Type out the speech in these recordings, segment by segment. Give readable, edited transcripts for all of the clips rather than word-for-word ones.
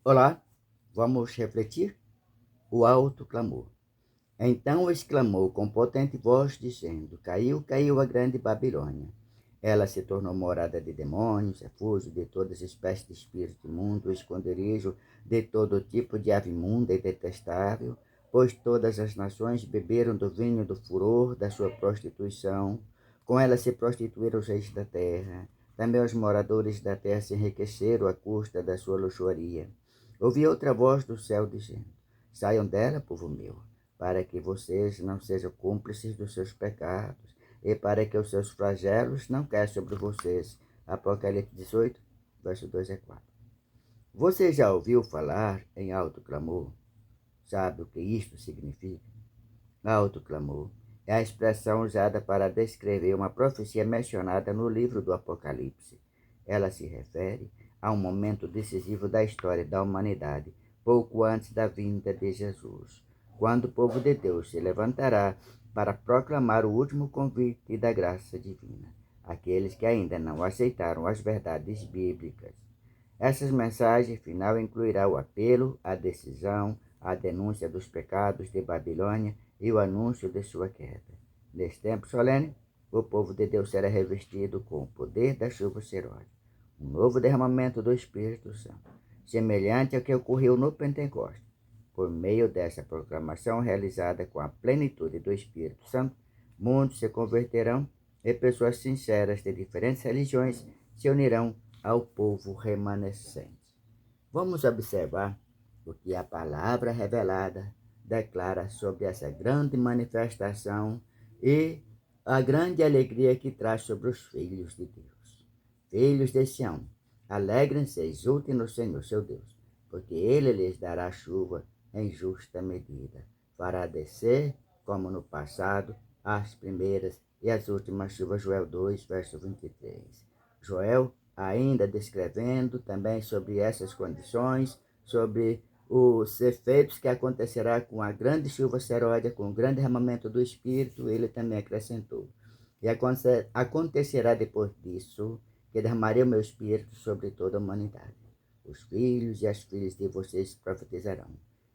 Olá, vamos refletir? O alto clamor. Então exclamou com potente voz, dizendo: Caiu, caiu a grande Babilônia. Ela se tornou morada de demônios, refúgio de todas as espécies de espíritos imundos, esconderijo de todo tipo de ave imunda e detestável, pois todas as nações beberam do vinho do furor da sua prostituição. Com ela se prostituíram os reis da terra. Também os moradores da terra se enriqueceram à custa da sua luxúria. Ouvi outra voz do céu dizendo: Saiam dela, povo meu, para que vocês não sejam cúmplices dos seus pecados e para que os seus flagelos não caiam sobre vocês. Apocalipse 18, verso 2 a 4. Você já ouviu falar em alto clamor? Sabe o que isto significa? Alto clamor é a expressão usada para descrever uma profecia mencionada no livro do Apocalipse. Ela se refere a um momento decisivo da história da humanidade, pouco antes da vinda de Jesus, quando o povo de Deus se levantará para proclamar o último convite da graça divina, àqueles que ainda não aceitaram as verdades bíblicas. Essa mensagem final incluirá o apelo, a decisão, a denúncia dos pecados de Babilônia e o anúncio de sua queda. Nesse tempo solene, o povo de Deus será revestido com o poder da chuva serôdia, um novo derramamento do Espírito Santo, semelhante ao que ocorreu no Pentecostes. Por meio dessa proclamação realizada com a plenitude do Espírito Santo, mundos se converterão e pessoas sinceras de diferentes religiões se unirão ao povo remanescente. Vamos observar o que a palavra revelada declara sobre essa grande manifestação e a grande alegria que traz sobre os filhos de Deus. Filhos de Sião, alegrem-se e exultem no Senhor seu Deus, porque ele lhes dará chuva em justa medida. Fará descer, como no passado, as primeiras e as últimas chuvas. Joel 2, verso 23. Joel, ainda descrevendo também sobre essas condições, sobre os efeitos que acontecerá com a grande chuva seródia, com o grande derramamento do Espírito, ele também acrescentou: e acontecerá depois disso, que derramarei o meu Espírito sobre toda a humanidade. Os filhos e as filhas de vocês profetizarão,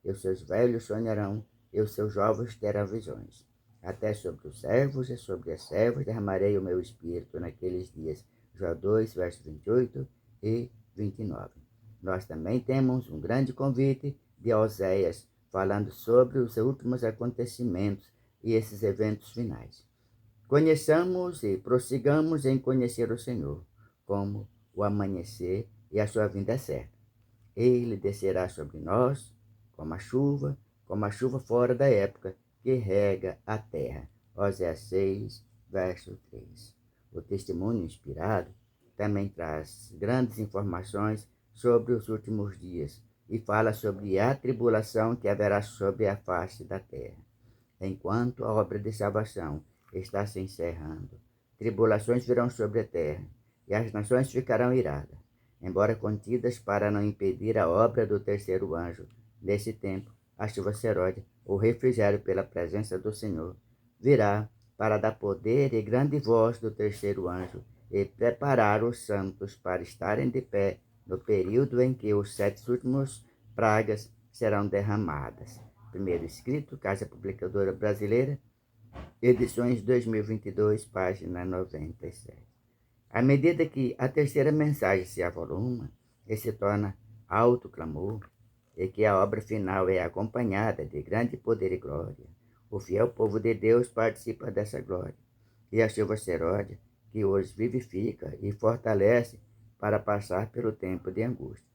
e os seus velhos sonharão, e os seus jovens terão visões. Até sobre os servos e sobre as servas derramarei o meu Espírito naqueles dias. Joel 2, versos 28 e 29. Nós também temos um grande convite de Oséias, falando sobre os últimos acontecimentos e esses eventos finais. Conheçamos e prossigamos em conhecer o Senhor, como o amanhecer e a sua vinda certa. Ele descerá sobre nós como a chuva fora da época que rega a terra. Oséias 6, verso 3. O testemunho inspirado também traz grandes informações sobre os últimos dias e fala sobre a tribulação que haverá sobre a face da terra. Enquanto a obra de salvação está se encerrando, tribulações virão sobre a terra e as nações ficarão iradas, embora contidas para não impedir a obra do terceiro anjo. Nesse tempo, a chuva seródia, o refrigério pela presença do Senhor, virá para dar poder e grande voz do terceiro anjo e preparar os santos para estarem de pé no período em que os 7 últimos pragas serão derramadas. Primeiro escrito, Casa Publicadora Brasileira, edições 2022, página 97. À medida que a terceira mensagem se avoluma e se torna alto clamor, e que a obra final é acompanhada de grande poder e glória, o fiel povo de Deus participa dessa glória, e a chuva seródia, que os vivifica e fortalece para passar pelo tempo de angústia.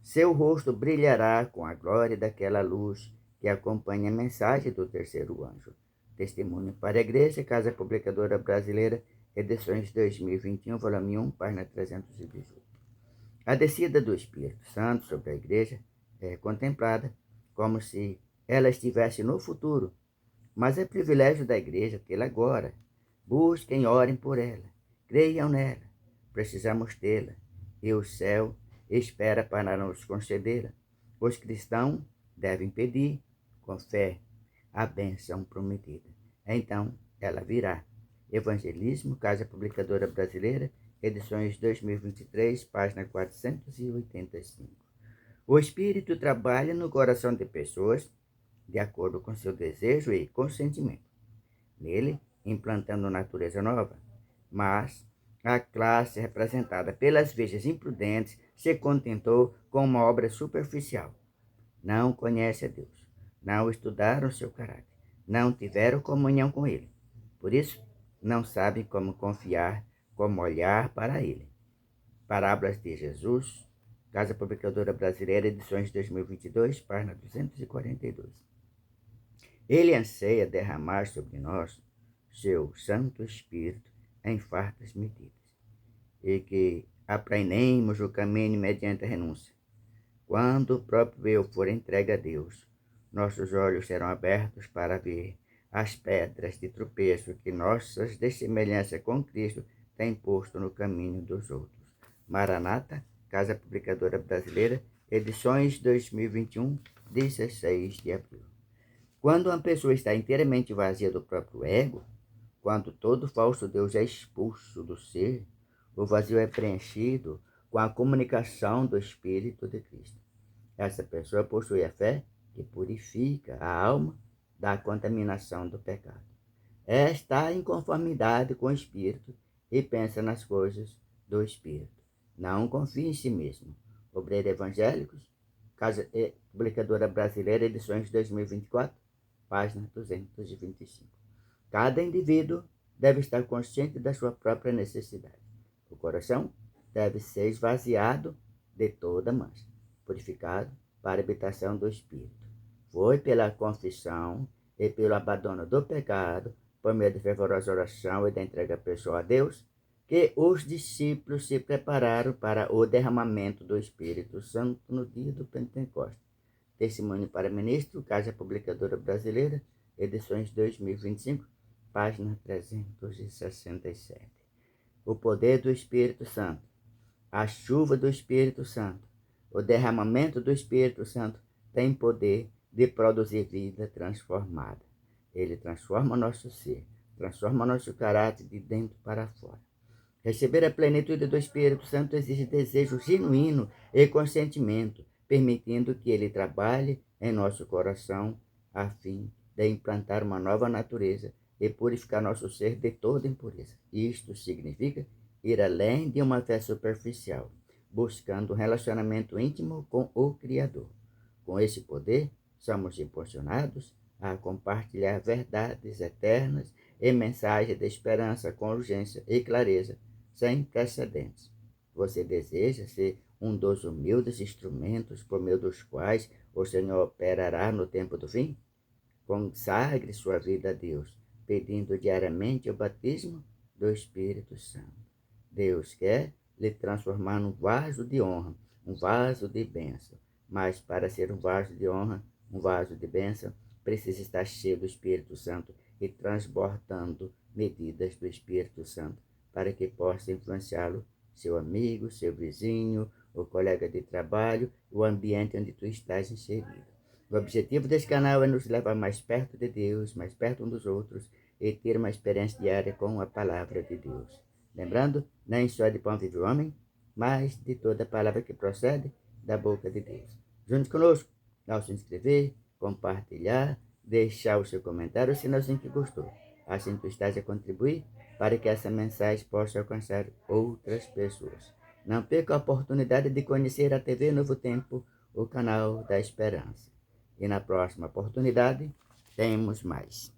Seu rosto brilhará com a glória daquela luz que acompanha a mensagem do terceiro anjo. Testemunho para a Igreja, Casa Publicadora Brasileira, edições 2021, volume 1, página 318. A descida do Espírito Santo sobre a Igreja é contemplada como se ela estivesse no futuro, mas é privilégio da Igreja tê-la agora. Busquem e orem por ela, creiam nela, precisamos tê-la, e o céu espera para nos concedê-la. Os cristãos devem pedir, com fé, a bênção prometida. Então, ela virá. Evangelismo, Casa Publicadora Brasileira, edições 2023, página 485. O Espírito trabalha no coração de pessoas de acordo com seu desejo e consentimento, nele implantando natureza nova. Mas a classe representada pelas virgens imprudentes se contentou com uma obra superficial. Não conhece a Deus, não estudaram seu caráter, não tiveram comunhão com ele. Por isso, não sabem como confiar, como olhar para ele. Parábolas de Jesus, Casa Publicadora Brasileira, edições 2022, página 242. Ele anseia derramar sobre nós seu Santo Espírito em fartas medidas, e que aprendemos o caminho mediante a renúncia. Quando o próprio eu for entregue a Deus, nossos olhos serão abertos para ver as pedras de tropeço que nossas dessemelhança com Cristo têm posto no caminho dos outros. Maranata, Casa Publicadora Brasileira, edições 2021, 16 de abril. Quando uma pessoa está inteiramente vazia do próprio ego, quando todo falso Deus é expulso do ser, o vazio é preenchido com a comunicação do Espírito de Cristo. Essa pessoa possui a fé que purifica a alma da contaminação do pecado. Está em conformidade com o Espírito e pensa nas coisas do Espírito. Não confia em si mesmo. Obreiro Evangélicos, Casa Publicadora Brasileira, edições 2024, página 225. Cada indivíduo deve estar consciente da sua própria necessidade. O coração deve ser esvaziado de toda mancha, purificado para a habitação do Espírito. Foi pela confissão e pelo abandono do pecado, por meio de fervorosa oração e da entrega pessoal a Deus, que os discípulos se prepararam para o derramamento do Espírito Santo no dia do Pentecostes. Testemunho para Ministro, Casa Publicadora Brasileira, edições 2025, página 367. O poder do Espírito Santo, a chuva do Espírito Santo, o derramamento do Espírito Santo tem poder de produzir vida transformada. Ele transforma nosso ser, transforma nosso caráter de dentro para fora. Receber a plenitude do Espírito Santo exige desejo genuíno e consentimento, permitindo que ele trabalhe em nosso coração a fim de implantar uma nova natureza e purificar nosso ser de toda impureza. Isto significa ir além de uma fé superficial, buscando um relacionamento íntimo com o Criador. Com esse poder, somos impulsionados a compartilhar verdades eternas e mensagens de esperança com urgência e clareza, sem precedentes. Você deseja ser um dos humildes instrumentos por meio dos quais o Senhor operará no tempo do fim? Consagre sua vida a Deus, pedindo diariamente o batismo do Espírito Santo. Deus quer lhe transformar num vaso de honra, um vaso de bênção. Mas para ser um vaso de honra, um vaso de bênção, precisa estar cheio do Espírito Santo e transbordando medidas do Espírito Santo para que possa influenciá-lo, seu amigo, seu vizinho, o colega de trabalho, o ambiente onde tu estás inserido. O objetivo desse canal é nos levar mais perto de Deus, mais perto um dos outros e ter uma experiência diária com a palavra de Deus. Lembrando, nem só de pão vive o homem, mas de toda palavra que procede da boca de Deus. Junte conosco, ao se inscrever, compartilhar, deixar o seu comentário, o sinalzinho que gostou. Assim tu estás a contribuir para que essa mensagem possa alcançar outras pessoas. Não perca a oportunidade de conhecer a TV Novo Tempo, o canal da Esperança. E na próxima oportunidade, temos mais.